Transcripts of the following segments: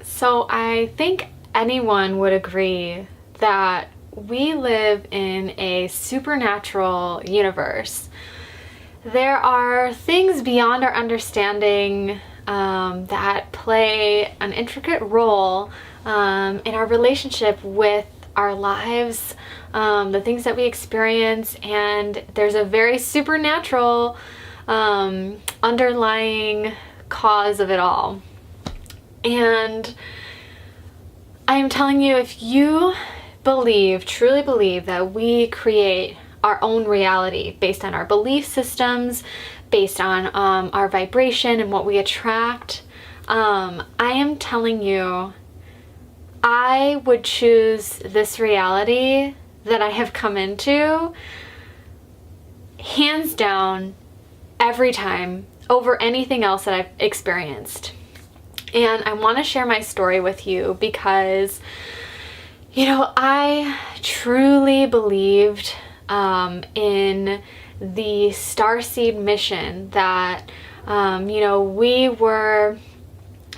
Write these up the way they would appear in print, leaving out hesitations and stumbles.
So I think anyone would agree that we live in a supernatural universe. There are things beyond our understanding that play an intricate role in our relationship with our lives, the things that we experience, and there's a very supernatural underlying cause of it all. And I am telling you, if you truly believe that we create our own reality based on our belief systems, based on our vibration and what we attract, I am telling you, I would choose this reality that I have come into hands down every time over anything else that I've experienced. And I want to share my story with you because, I truly believed in the StarSeed mission that, we were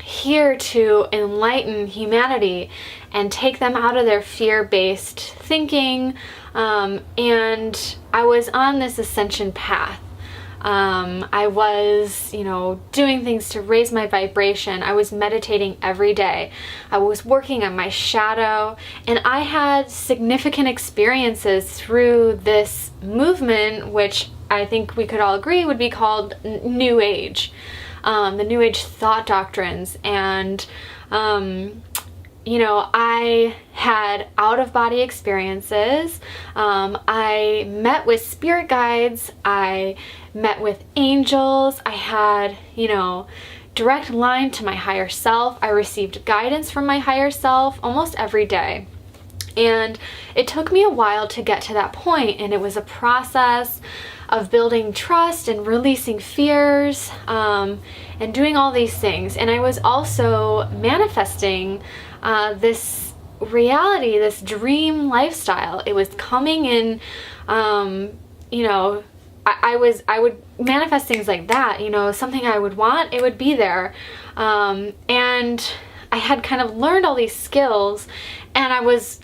here to enlighten humanity and take them out of their fear-based thinking. And I was on this ascension path. I was, doing things to raise my vibration. I was meditating every day. I was working on my shadow, and I had significant experiences through this movement, which I think we could all agree would be called New Age, the New Age thought doctrines. And, I had out-of-body experiences. I met with spirit guides. I met with angels. I had, direct line to my higher self. I received guidance from my higher self almost every day. And it took me a while to get to that point, and it was a process of building trust and releasing fears, and doing all these things. And I was also manifesting this reality, this dream lifestyle. It was coming in, I would manifest things like that, something I would want, it would be there. And I had kind of learned all these skills, and I was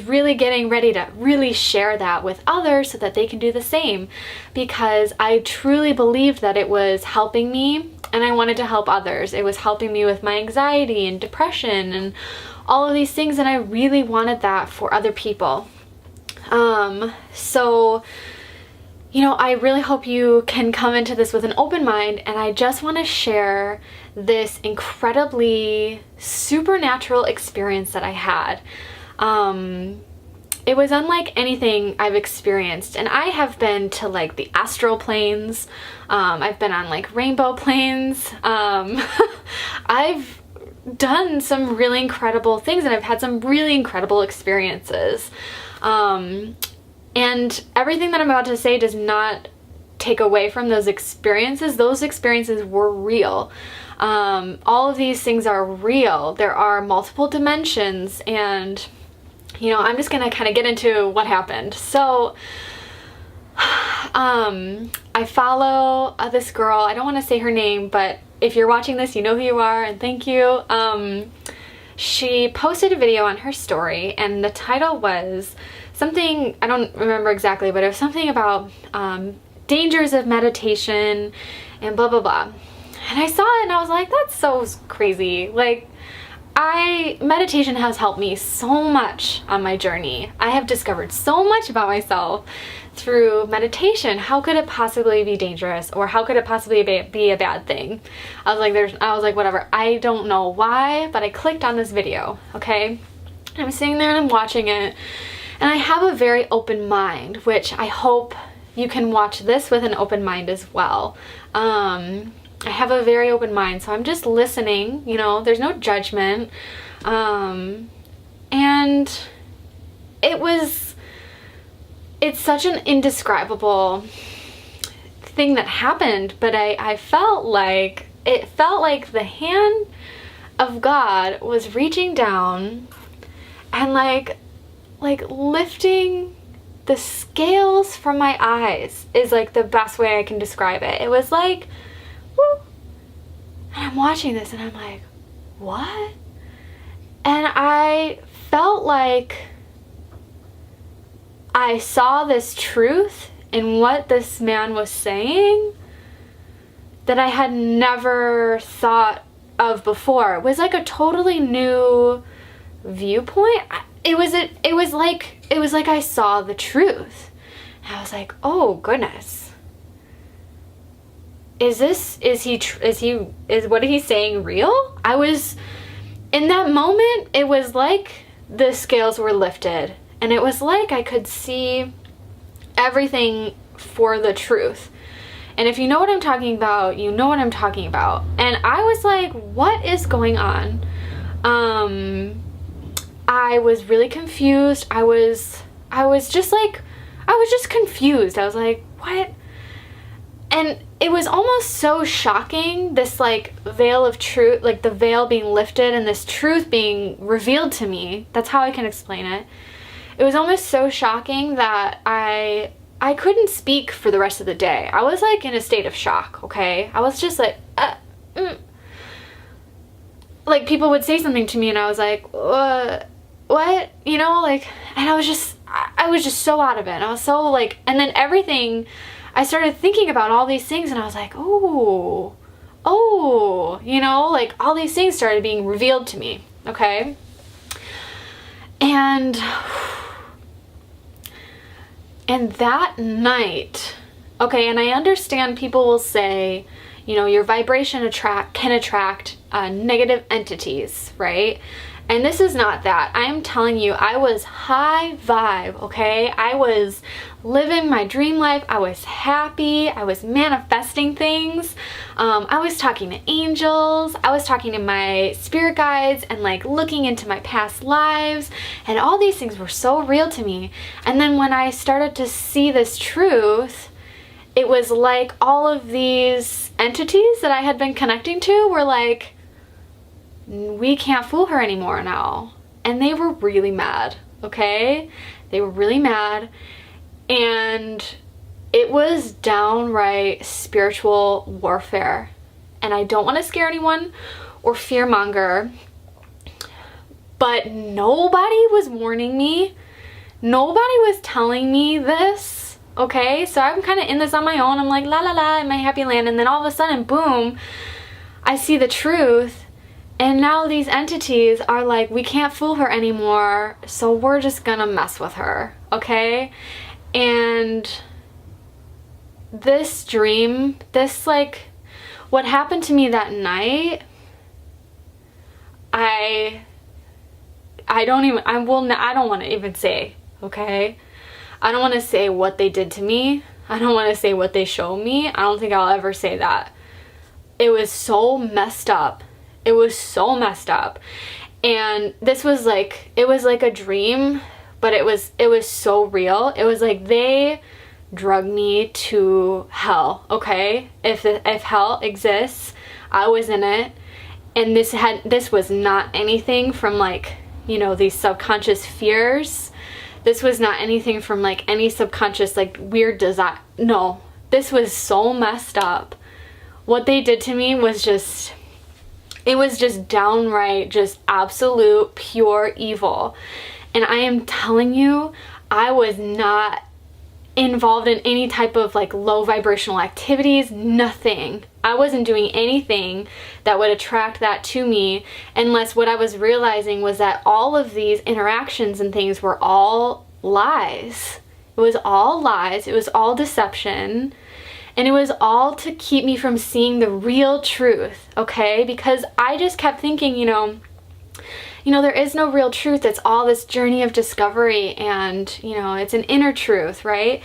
really getting ready to really share that with others so that they can do the same, because I truly believed that it was helping me and I wanted to help others. It was helping me with my anxiety and depression and all of these things, and I really wanted that for other people. So, I really hope you can come into this with an open mind, and I just want to share this incredibly supernatural experience that I had. It was unlike anything I've experienced, and I have been to the astral planes. I've been on rainbow planes. I've done some really incredible things, and I've had some really incredible experiences. And everything that I'm about to say does not take away from those experiences. Those experiences were real. All of these things are real. There are multiple dimensions, and I'm just gonna kind of get into what happened. So I follow this girl. I don't want to say her name, but if you're watching this, you know who you are, and thank you. She posted a video on her story, and the title was something, I don't remember exactly, but it was something about dangers of meditation and blah blah blah. And I saw it and I was like, that's so crazy. Meditation has helped me so much on my journey. I have discovered so much about myself through meditation. How could it possibly be dangerous, or how could it possibly be a bad thing? I was like, whatever. I don't know why, but I clicked on this video, okay? And I'm sitting there and I'm watching it, and I have a very open mind, which I hope you can watch this with an open mind as well. I have a very open mind, so I'm just listening, there's no judgment. And it's such an indescribable thing that happened, but it felt like the hand of God was reaching down and lifting the scales from my eyes is the best way I can describe it. It was like, woo. And I'm watching this and I'm like, what? And I felt like I saw this truth in what this man was saying that I had never thought of before. It was like a totally new viewpoint. It was like I saw the truth. And I was like, oh goodness. Is what he's saying real? I was, in that moment, it was like the scales were lifted, and it was like I could see everything for the truth. And if you know what I'm talking about, you know what I'm talking about. And I was like, what is going on? I was really confused. I was just confused. I was like, what? And it was almost so shocking, this like veil of truth, like the veil being lifted and this truth being revealed to me. That's how I can explain it. It was almost so shocking that I couldn't speak for the rest of the day. I was like in a state of shock, okay? I was just like, like people would say something to me and I was like, what? You know, like, and I was just so out of it. And I was so like, and then everything, I started thinking about all these things and I was like, oh, you know, like all these things started being revealed to me, okay? And that night, okay, and I understand people will say, you know, your vibration can attract negative entities, right? And this is not that. I'm telling you, I was high vibe, okay? I was living my dream life. I was happy. I was manifesting things. I was talking to angels. I was talking to my spirit guides and like looking into my past lives. And all these things were so real to me. And then when I started to see this truth, it was like all of these entities that I had been connecting to were like, we can't fool her anymore now. And they were really mad, okay? They were really mad. And it was downright spiritual warfare. And I don't want to scare anyone or fearmonger, but nobody was warning me. Nobody was telling me this, okay? So I'm kind of in this on my own. I'm like, la la la, in my happy land. And then all of a sudden, boom, I see the truth. And now these entities are like, we can't fool her anymore, so we're just gonna mess with her, okay? And this dream, this like, what happened to me that night, I don't want to even say, okay? I don't want to say what they did to me. I don't want to say what they showed me. I don't think I'll ever say that. It was so messed up. It was so messed up. And this was like, it was like a dream, but it was so real. It was like they drugged me to hell, okay? If hell exists, I was in it. And this was not anything from like, you know, these subconscious fears. This was not anything from like any subconscious like weird desire. No, this was so messed up. What they did to me was just, it was just downright, just absolute, pure evil. And I am telling you, I was not involved in any type of like low vibrational activities, nothing. I wasn't doing anything that would attract that to me, unless what I was realizing was that all of these interactions and things were all lies. It was all lies. It was all deception. And it was all to keep me from seeing the real truth, okay? Because I just kept thinking, you know, there is no real truth. It's all this journey of discovery, and, you know, it's an inner truth, right?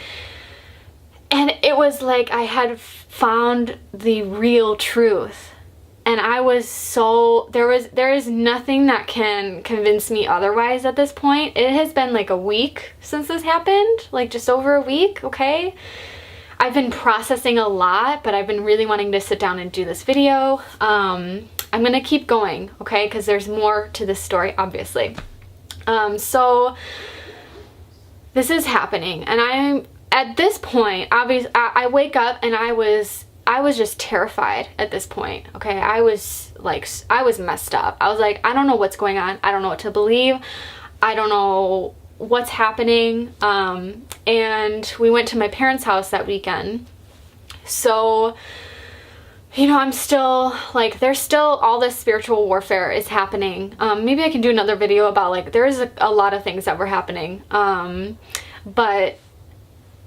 And it was like I had found the real truth. And I was so, there is nothing that can convince me otherwise at this point. It has been like a week since this happened, like just over a week, okay? I've been processing a lot, but I've been really wanting to sit down and do this video. I'm gonna keep going, okay? Because there's more to this story, obviously. So this is happening, and I'm at this point, obviously, I wake up and I was I was just terrified at this point. Okay, I was messed up. I was like, I don't know what's going on. I don't know what to believe. I don't know what's happening. And we went to my parents' house that weekend. So, you know, I'm still like, there's still all this spiritual warfare is happening. Maybe I can do another video about like, there's a lot of things that were happening. But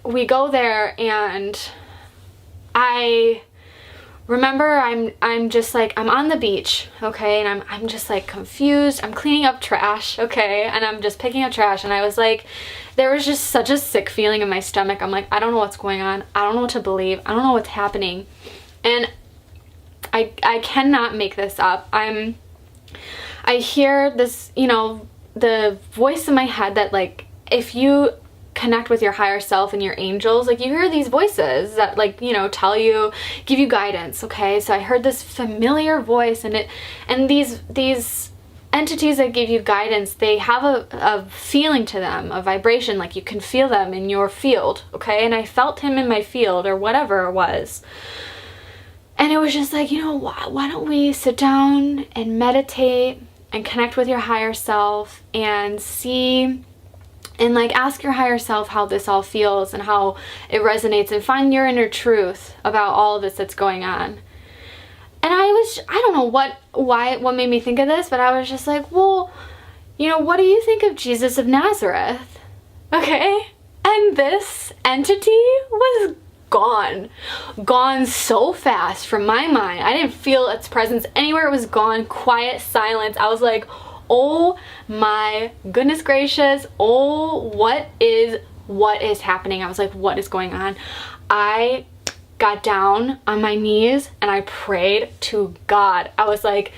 we go there, and I remember I'm just like, I'm on the beach, okay, and I'm just like confused. I'm cleaning up trash, okay, and I'm just picking up trash, and I was like, there was just such a sick feeling in my stomach. I'm like, I don't know what's going on. I don't know what to believe. I don't know what's happening. And I cannot make this up. I hear this, you know, the voice in my head that, like, if you connect with your higher self and your angels, like, you hear these voices that, like, you know, tell you, give you guidance, okay? So I heard this familiar voice, and these entities that give you guidance, they have a feeling to them, a vibration, like you can feel them in your field, okay? And I felt him in my field, or whatever it was. And it was just like, you know, why don't we sit down and meditate and connect with your higher self and see, and like ask your higher self how this all feels and how it resonates, and find your inner truth about all of this that's going on. And I don't know what made me think of this, but I was just like, well, you know, what do you think of Jesus of Nazareth? Okay? And this entity was gone so fast from my mind. I didn't feel its presence anywhere. It was gone. Quiet, silence. I was like, oh my goodness gracious. Oh, what is happening? I was like, what is going on? I got down on my knees and I prayed to God. I was like,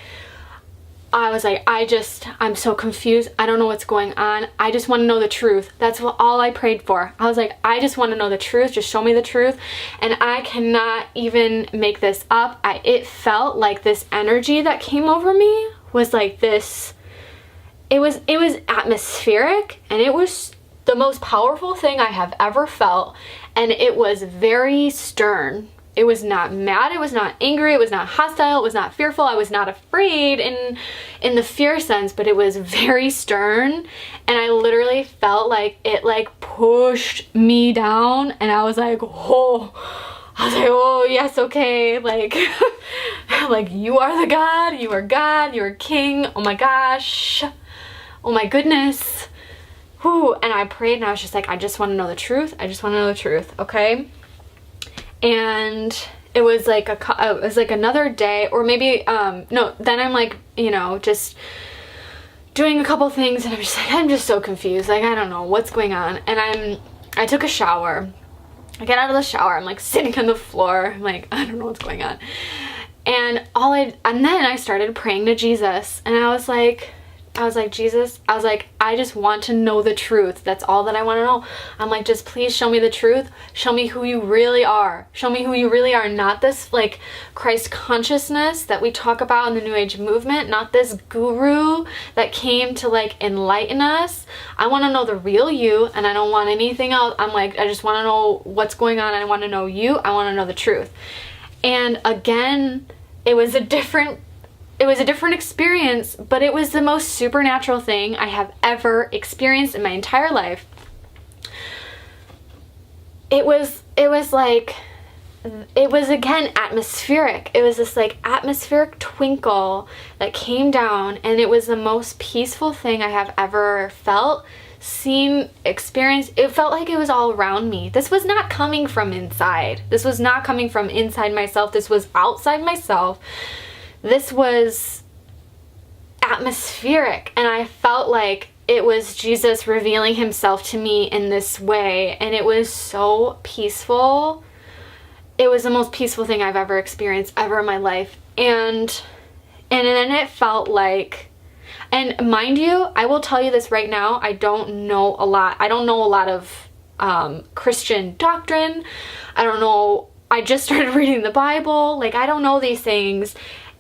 I'm so confused. I don't know what's going on. I just want to know the truth. That's all I prayed for. I was like, I just want to know the truth. Just show me the truth. And I cannot even make this up. It felt like this energy that came over me was like this. It was atmospheric, and it was the most powerful thing I have ever felt. And it was very stern. It was not mad, it was not angry, it was not hostile, it was not fearful, I was not afraid in the fear sense, but it was very stern, and I literally felt like it like pushed me down, and I was like, oh, yes, okay, like, like, you are the God, you are King, oh my gosh, oh my goodness, whew. And I prayed, and I was just like, I just want to know the truth, okay? And it was like another day, or maybe no, then I'm like, you know, just doing a couple things, and I'm just so confused, like, I don't know what's going on. And I took a shower. I get out of the shower, I'm like sitting on the floor, I'm like, I don't know what's going on. And then I started praying to Jesus, and I was like, Jesus, I just want to know the truth. That's all that I want to know. I'm like, just please show me the truth. Show me who you really are. Show me who you really are. Not this like Christ consciousness that we talk about in the New Age movement. Not this guru that came to like enlighten us. I want to know the real you, and I don't want anything else. I'm like, I just want to know what's going on. I want to know you. I want to know the truth. And again, it was a different experience, but it was the most supernatural thing I have ever experienced in my entire life. It was again atmospheric. It was this like atmospheric twinkle that came down, and it was the most peaceful thing I have ever felt, seen, experienced. It felt like it was all around me. This was not coming from inside. This was not coming from inside myself. This was outside myself. This was atmospheric, and I felt like it was Jesus revealing himself to me in this way, and it was so peaceful. It was the most peaceful thing I've ever experienced ever in my life. And then it felt like, and mind you, I will tell you this right now, I don't know a lot. I don't know a lot of Christian doctrine. I don't know, I just started reading the Bible. Like, I don't know these things.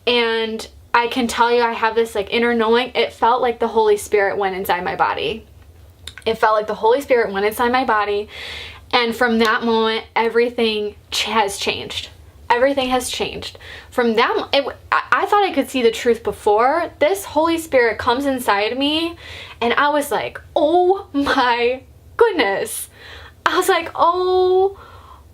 And I can tell you I have this like inner knowing. It felt like the Holy Spirit went inside my body. It felt like the Holy Spirit went inside my body. And from that moment, everything has changed. everything has changed. From that, I thought I could see the truth before. This Holy Spirit comes inside me, and I was like, oh my goodness. I was like, oh,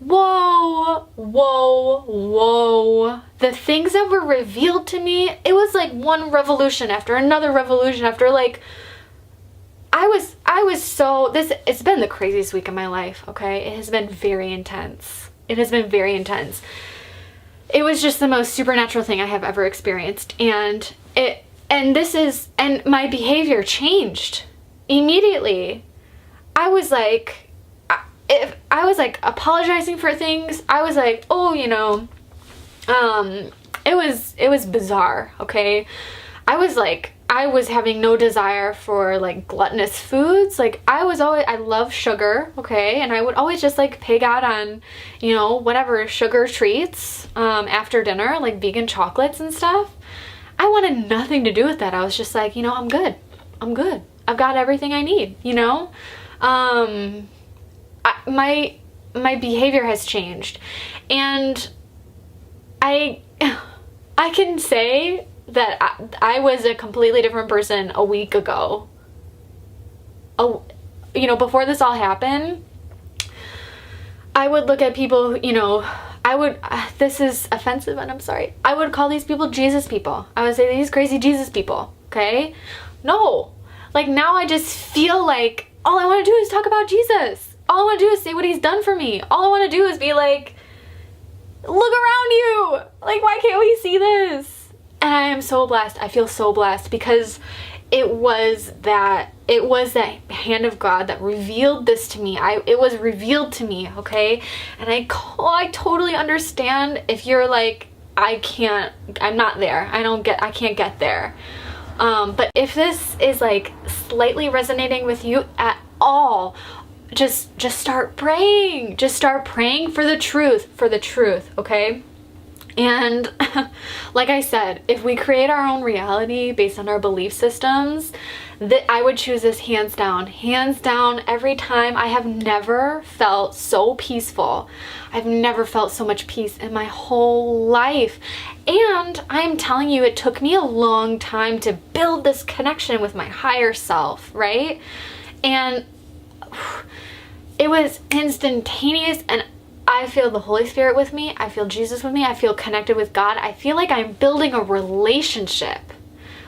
whoa, whoa, whoa. The things that were revealed to me, it was like one revolution after another revolution after, like, I was so, it's been the craziest week of my life, okay? It has been very intense. It has been very intense. It was just the most supernatural thing I have ever experienced. And my behavior changed immediately. I was like apologizing for things. I was like, oh, you know, it was bizarre, okay? I was having no desire for like gluttonous foods. Like I love sugar, okay? And I would always just like pig out on, you know, whatever sugar treats after dinner, like vegan chocolates and stuff. I wanted nothing to do with that. I was just like, you know, I'm good. I've got everything I need, you know? My behavior has changed, and I can say that I was a completely different person a week ago. You know, before this all happened, I would look at people, you know, this is offensive and I'm sorry. I would call these people Jesus people. I would say these crazy Jesus people, okay? No. Like now I just feel like all I want to do is talk about Jesus. All I want to do is say what he's done for me. All I want to do is be like, look around you. Like, why can't we see this? And I am so blessed. I feel so blessed because it was that hand of God that revealed this to me. It was revealed to me, okay? And I totally understand if you're like, I'm not there. I can't get there. But if this is like slightly resonating with you at all, just start praying. Just start praying for the truth, okay? And like I said, if we create our own reality based on our belief systems, I would choose this hands down. Hands down, every time. I have never felt so peaceful. I've never felt so much peace in my whole life. And I'm telling you, it took me a long time to build this connection with my higher self, right? And it was instantaneous, and I feel the Holy Spirit with me. I feel Jesus with me. I feel connected with God. I feel like I'm building a relationship,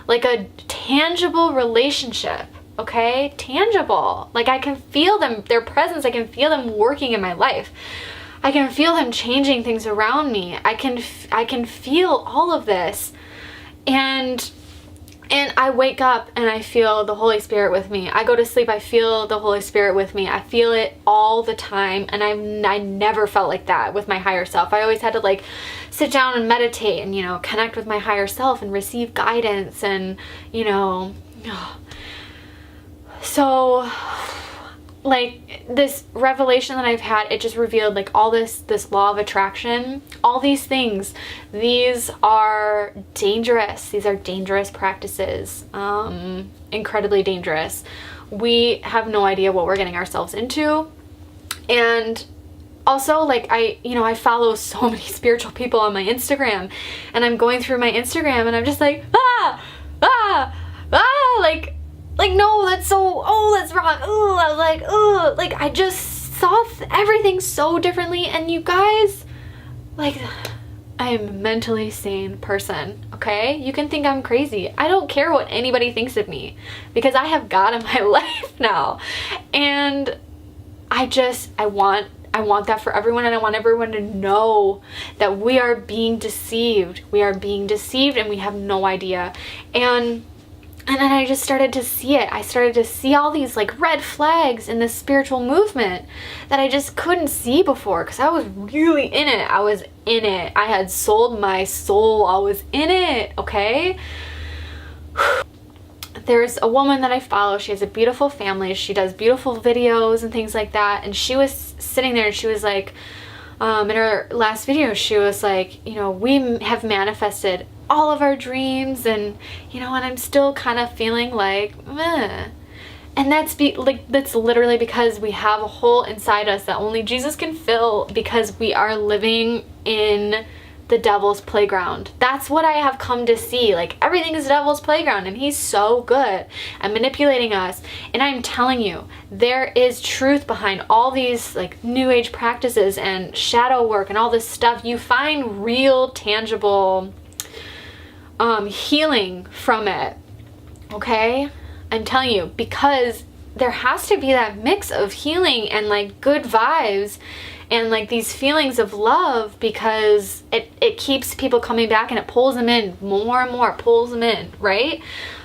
like a tangible relationship, okay? Tangible. Like I can feel them, their presence. I can feel them working in my life. I can feel them changing things around me. I can feel all of this. And I wake up and I feel the Holy Spirit with me. I go to sleep, I feel the Holy Spirit with me. I feel it all the time, and I never felt like that with my higher self. I always had to like sit down and meditate and, you know, connect with my higher self and receive guidance and, you know, so like this revelation that I've had, it just revealed like all this law of attraction, all these things. These are dangerous. These are dangerous practices, incredibly dangerous. We have no idea what we're getting ourselves into. And also, like, I follow so many spiritual people on my Instagram, and I'm going through my Instagram and I'm just like, like, no, that's so, oh, that's wrong. Oh, I was like, oh, like, I just saw everything so differently. And you guys, like, I am a mentally sane person, okay? You can think I'm crazy. I don't care what anybody thinks of me because I have God in my life now. And I want that for everyone, and I want everyone to know that we are being deceived. We are being deceived and we have no idea. And then I just started to see it. I started to see all these like red flags in this spiritual movement that I just couldn't see before because I was really in it. I was in it. I had sold my soul. I was in it, okay? There's a woman that I follow. She has a beautiful family. She does beautiful videos and things like that. And she was sitting there and she was like, in her last video, she was like, you know, we have manifested all of our dreams, and you know, and I'm still kind of feeling like meh. And that's literally because we have a hole inside us that only Jesus can fill, because we are living in the devil's playground. That's what I have come to see. Like, everything is the devil's playground, and he's so good at manipulating us. And I'm telling you, there is truth behind all these like new age practices and shadow work and all this stuff. You find real tangible healing from it. Okay? I'm telling you, because there has to be that mix of healing and like good vibes and like these feelings of love, because it keeps people coming back and it pulls them in more and more, pulls them in, right?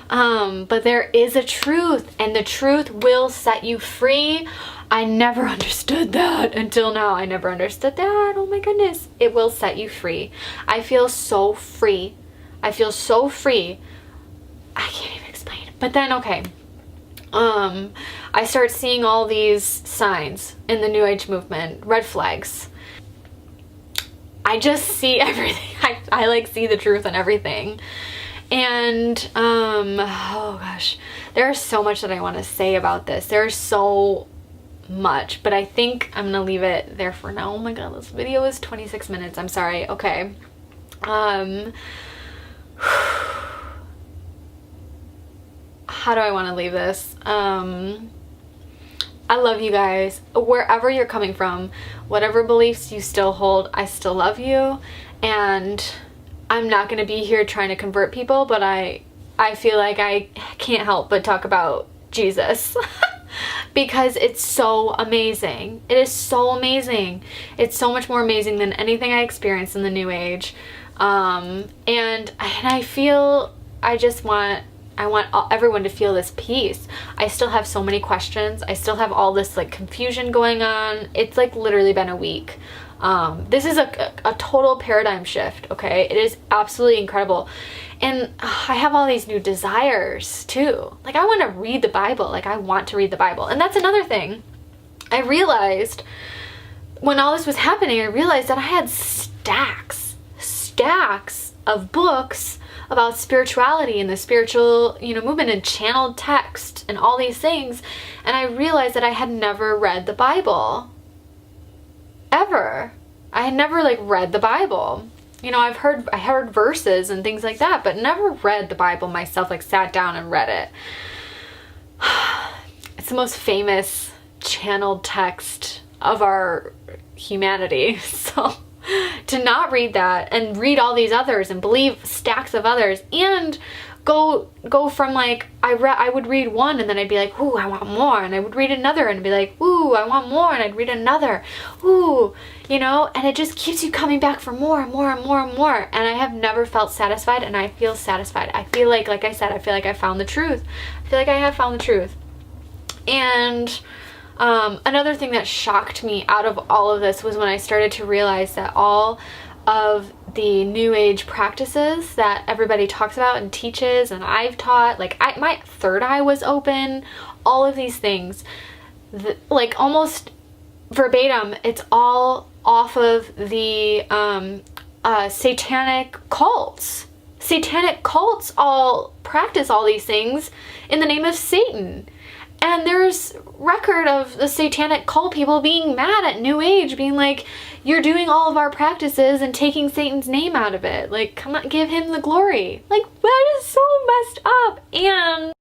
But there is a truth, and the truth will set you free. I never understood that until now. I never understood that. Oh my goodness. It will set you free. I feel so free. I feel so free. I can't even explain. But then, okay. I start seeing all these signs in the New Age movement, red flags. I just see everything. I like see the truth in everything. And, oh gosh, there's so much that I want to say about this. There's so much, but I think I'm gonna leave it there for now. Oh my god, this video is 26 minutes. I'm sorry. Okay. How do I want to leave this? I love you guys. Wherever you're coming from, whatever beliefs you still hold, I still love you. And I'm not going to be here trying to convert people, but I feel like I can't help but talk about Jesus. Because it's so amazing. It is so amazing. It's so much more amazing than anything I experienced in the New Age. And I feel I want everyone to feel this peace. I still have so many questions. I still have all this like confusion going on. It's like literally been a week. This is a total paradigm shift, okay? It is absolutely incredible. And I have all these new desires too. Like, I want to read the Bible. Like, I want to read the Bible. And that's another thing. I realized when all this was happening, I realized that I had stacks of books about spirituality and the spiritual, movement and channeled text and all these things. And I realized that I had never read the Bible. Ever. I had never read the Bible. I heard verses and things like that, but never read the Bible myself, sat down and read it. It's the most famous channeled text of our humanity. So to not read that and read all these others and believe stacks of others and go from I would read one and then I'd be like, ooh, I want more, and I would read another and be like, ooh, I want more, and I'd read another, ooh, and it just keeps you coming back for more and more and more and more. And I have never felt satisfied, and I feel satisfied. I feel like I said, I feel like I found the truth. I feel like I have found the truth. And another thing that shocked me out of all of this was when I started to realize that all of the New Age practices that everybody talks about and teaches and I've taught, my third eye was open, all of these things, almost verbatim, it's all off of the satanic cults. Satanic cults all practice all these things in the name of Satan. And there's record of the satanic cult people being mad at New Age, being like, you're doing all of our practices and taking Satan's name out of it. Come on, give him the glory. That is so messed up. And